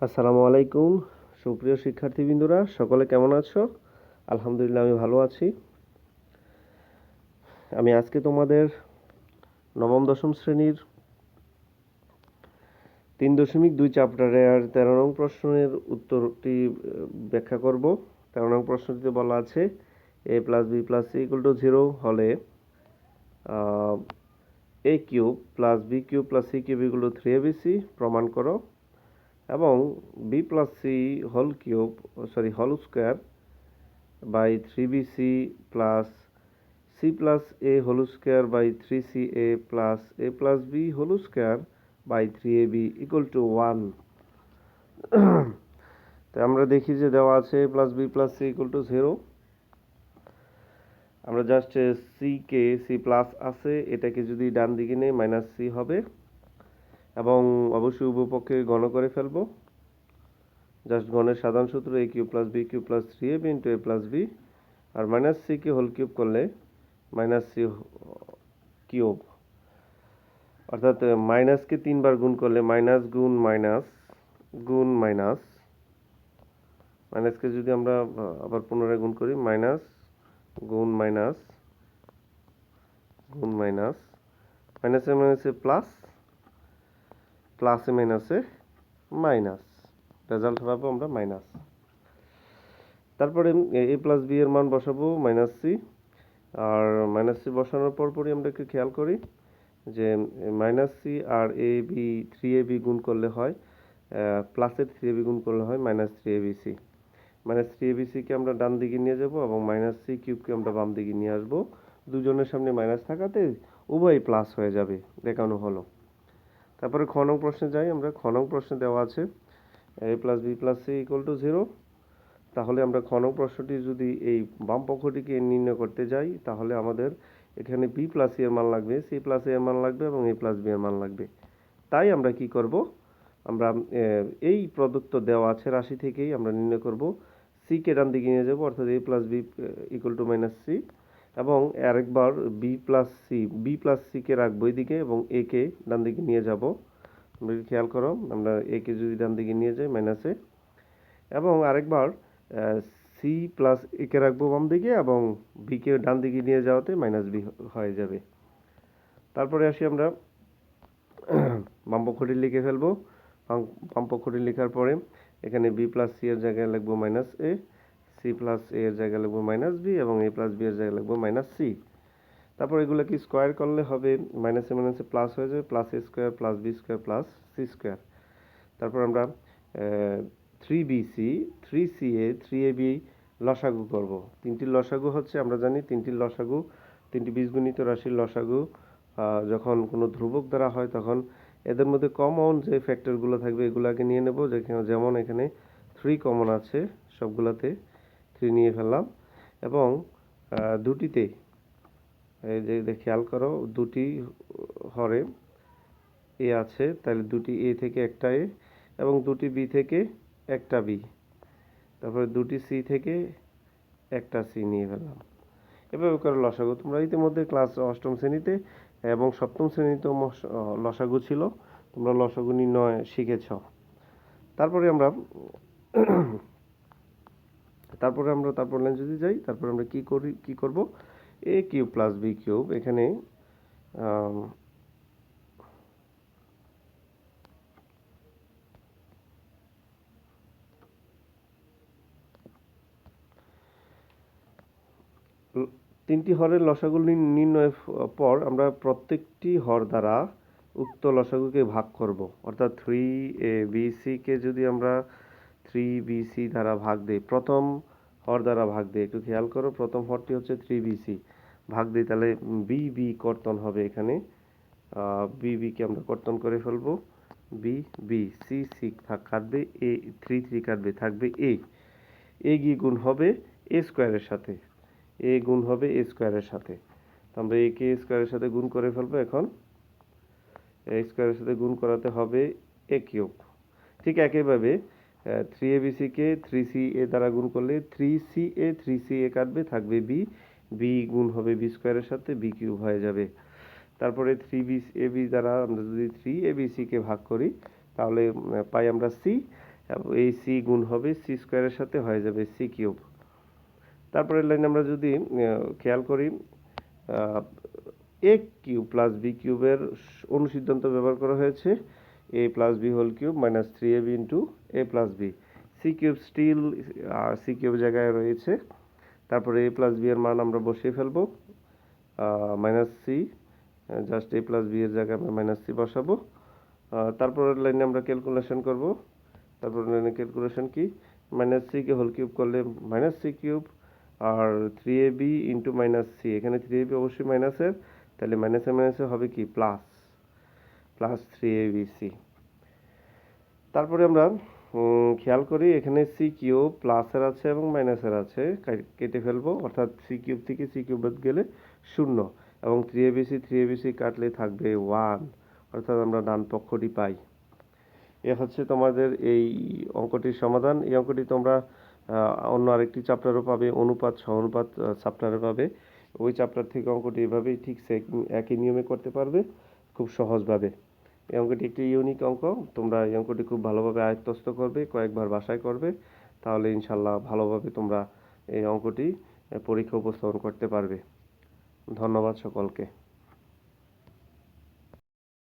আসসালামু আলাইকুম সুপ্রিয় শিক্ষার্থীবৃন্দরা, সকলে কেমন আছো? আলহামদুলিল্লাহ, আমি ভালো আছি। আমি আজকে তোমাদের নবম দশম শ্রেণীর 3.2 চ্যাপ্টারের 13 নং প্রশ্নের উত্তরটি ব্যাখ্যা করব। 13 নং প্রশ্নটিতে বলা আছে a plus B plus C equal to 0 হলে a cube plus B cube plus C cube equal to 3abc প্রমাণ করো, এবং B plus C whole square by 3bc plus c plus a whole square by 3ca plus a plus b whole square by 3ab equal to 1। তো আমরা দেখি যে দেওয়া আছে a plus b plus c equal to 0। আমরা just c plus আছে এটাকে যদি ডান দিকে নেই মাইনাস c হবে, এবং অবশ্যই উভয়পক্ষে গণ করে ফেলবো। জাস্ট গণের সাধারণ সূত্র a cube plus b cube plus 3ab into a plus b, আর মাইনাস সি কে হোল কিউব করলে মাইনাস সি কিউব, অর্থাৎ মাইনাসকে 3 বার গুণ করলে মাইনাস গুণ মাইনাস গুণ মাইনাস, মাইনাসকে যদি আমরা আবার পুনরায় গুণ করি মাইনাস গুণ মাইনাস গুণ মাইনাস, মাইনাসে মাইনাসে প্লাস, প্লাসে মাইনাসে মাইনাস, রেজাল্ট পাবো আমরা মাইনাস। তারপরে এ প্লাস বি এর মান বসাবো মাইনাস সি, আর মাইনাস সি বসানোর পরপরই আমরা একটু খেয়াল করি যে minus C R A B 3ab গুণ করলে হয় প্লাসের 3ab গুণ করলে হয় মাইনাস 3abc। মাইনাস 3abcকে আমরা ডান দিকে নিয়ে যাব এবং মাইনাস সি কিউবকে আমরা বাম দিকে নিয়ে আসবো। দুজনের সামনে মাইনাস থাকাতে উভয়ই প্লাস হয়ে যাবে, দেখানো হলো। তারপরে খ নং প্রশ্নে যাই আমরা। খ নং প্রশ্নে দেওয়া আছে a plus B plus C equal to 0। তাহলে আমরা খ নং প্রশ্নটি যদি এই বাম পক্ষটিকে নির্ণয় করতে যাই তাহলে আমাদের এখানে বি প্লাস সি এর মান লাগবে, সি প্লাস এর মান লাগবে এবং এ প্লাস বি এর মান লাগবে। তাই আমরা কি করব, আমরা এই প্রদত্ত দেওয়া আছে রাশি থেকেই আমরা নির্ণয় করব। সি কে ডান দিকে নিয়ে যাব, অর্থাৎ a plus b equal to minus c, এবং আরেকবার বি প্লাস সি কে রাখবো এদিকে এবং এ কে ডান দিকে নিয়ে যাব। আমরা খেয়াল করো, আমরা এ কে যদি ডান দিকে নিয়ে যাই মাইনাসে, এবং আরেকবার সি প্লাস একে রাখবো বাম দিকে এবং বিকে ডান দিকে নিয়ে যাওয়াতে মাইনাস বি হয়ে যাবে। তারপরে আসি আমরা বাম পক্ষটি লিখে ফেলবো। বাম পক্ষটি লেখার পরে এখানে বি প্লাস সি এর জায়গায় লিখবো মাইনাস এ, সি প্লাস এ এর জায়গায় লিখবো মাইনাস বি এবং এ প্লাস বি এর জায়গায় লিখবো মাইনাস সি। তারপর এগুলোকে স্কোয়ার করলে হবে মাইনাসে মাইনাসে প্লাস হয়ে যাবে, plus a square plus b square plus c square. তারপর আমরা 3bc 3ca 3ab লসাগু করব। তিনটির লসাগু হচ্ছে, আমরা জানি তিনটির লসাগু, তিনটি বীজগণিত রাশির লসাগু যখন কোনো ধ্রুবক দ্বারা হয় তখন এদের মধ্যে কমন যে ফ্যাক্টরগুলো থাকবে এগুলাকে নিয়ে নেব। যেমন এখানে 3 কমন আছে, সবগুলাতে 3 নিয়ে ফেললাম, এবং দুটিতে এই যে খেয়াল করো দুটি হরে এ আছে, তাহলে দুটি এ থেকে একটা এ এবং দুটি বি থেকে একটা বি, তারপরে দুটি সি থেকে একটা সি নিয়ে ফেললাম। এভাবে করে লসাগু, তোমরা ইতিমধ্যে ক্লাস অষ্টম শ্রেণীতে এবং সপ্তম শ্রেণীতে লসাগু ছিল, তোমরা লসাগু নির্ণয় শিখেছ। তারপরে আমরা তারপর লাইন যদি যাই, তারপরে আমরা কি করব, এ কিউব প্লাস বি কিউব, এখানে তিনটি হরের লসাগু নির্ণয়ের পর আমরা প্রত্যেকটি হর দ্বারা উক্ত লসাগুকে ভাগ করব, অর্থাৎ 3abc কে যদি আমরা 3bc দ্বারা ভাগ দিই, প্রথম হর দ্বারা ভাগ দিই, একটু খেয়াল করো, প্রথম হরটি হচ্ছে 3bc, ভাগ দিই তাহলে বি কর্তন হবে। এখানে কে আমরা কর্তন করে ফেলবো, বি সি কাটবে, এ 3 কাটবে, থাকবে এ গিয়ে গুণ হবে এ স্কোয়ারের সাথে, এ গুণ হবে এ স্কোয়ারের সাথে, তো আমরা এ কে স্কোয়ারের সাথে গুণ করে ফেলবো। এখন এ স্কোয়ারের সাথে গুণ করাতে হবে এ কিউব। ঠিক একইভাবে 3abc কে 3ca দ্বারা গুণ করলে 3ca কাটবে, থাকবে বি গুণ হবে বি স্কোয়ারের সাথে, বি কিউব হয়ে যাবে। তারপরে 3ab দ্বারা আমরা যদি 3abc কে ভাগ করি তাহলে পাই আমরা সি, এই সি গুণ হবে সি স্কোয়ারের সাথে, হয়ে যাবে সি কিউব। তারপরের লাইন আমরা যদি খেয়াল করি, এ কিউব প্লাস বি কিউবের অনুসিদ্ধান্ত ব্যবহার করা হয়েছে, a plus b whole cube minus 3ab into a plus b. C cube still c cube জায়গায় রয়েছে। তারপরে এ প্লাস বি এর মান আমরা বসিয়ে ফেলবো, minus C, just a plus B এর জায়গায় আমরা মাইনাস সি বসাবো। তারপরের লাইনে আমরা ক্যালকুলেশন করব। তারপরের লাইনে ক্যালকুলেশন কি, মাইনাস সি কে হোল কিউব করলে মাইনাস সি কিউব, আর 3ab ইন্টু মাইনাস সি, এখানে 3ab অবশ্যই মাইনাসের, তাহলে মাইনাসে মাইনাসে হবে কি প্লাস, প্লাস 3abc। তারপরে আমরা খেয়াল করি এখানে সি কিউব প্লাসের আছে এবং মাইনাসের আছে, কেটে ফেলবো, অর্থাৎ সি কিউব থেকে সি কিউব বাদ গেলে 0, এবং 3abc কাটলে থাকবে 1, অর্থাৎ আমরা ডান পক্ষটি পাই। এ হচ্ছে তোমাদের এই অঙ্কটির সমাধান। এই অঙ্কটি তোমরা অন্য আরেকটি চ্যাপ্টারও পাবে, অনুপাত সহানুপাত চ্যাপ্টারে পাবে। ওই চ্যাপ্টার থেকে অঙ্কটি এভাবেই ঠিক একই নিয়মে করতে পারবে, খুব সহজভাবে। এই অঙ্কটি একটি ইউনিক অঙ্ক, তোমরা এই অঙ্কটি খুব ভালোভাবে আয়ত্তস্থ করবে, কয়েকবার বাসায় করবে, তাহলে ইনশাল্লাহ ভালোভাবে তোমরা এই অঙ্কটি পরীক্ষা উপস্থাপন করতে পারবে। ধন্যবাদ সকলকে।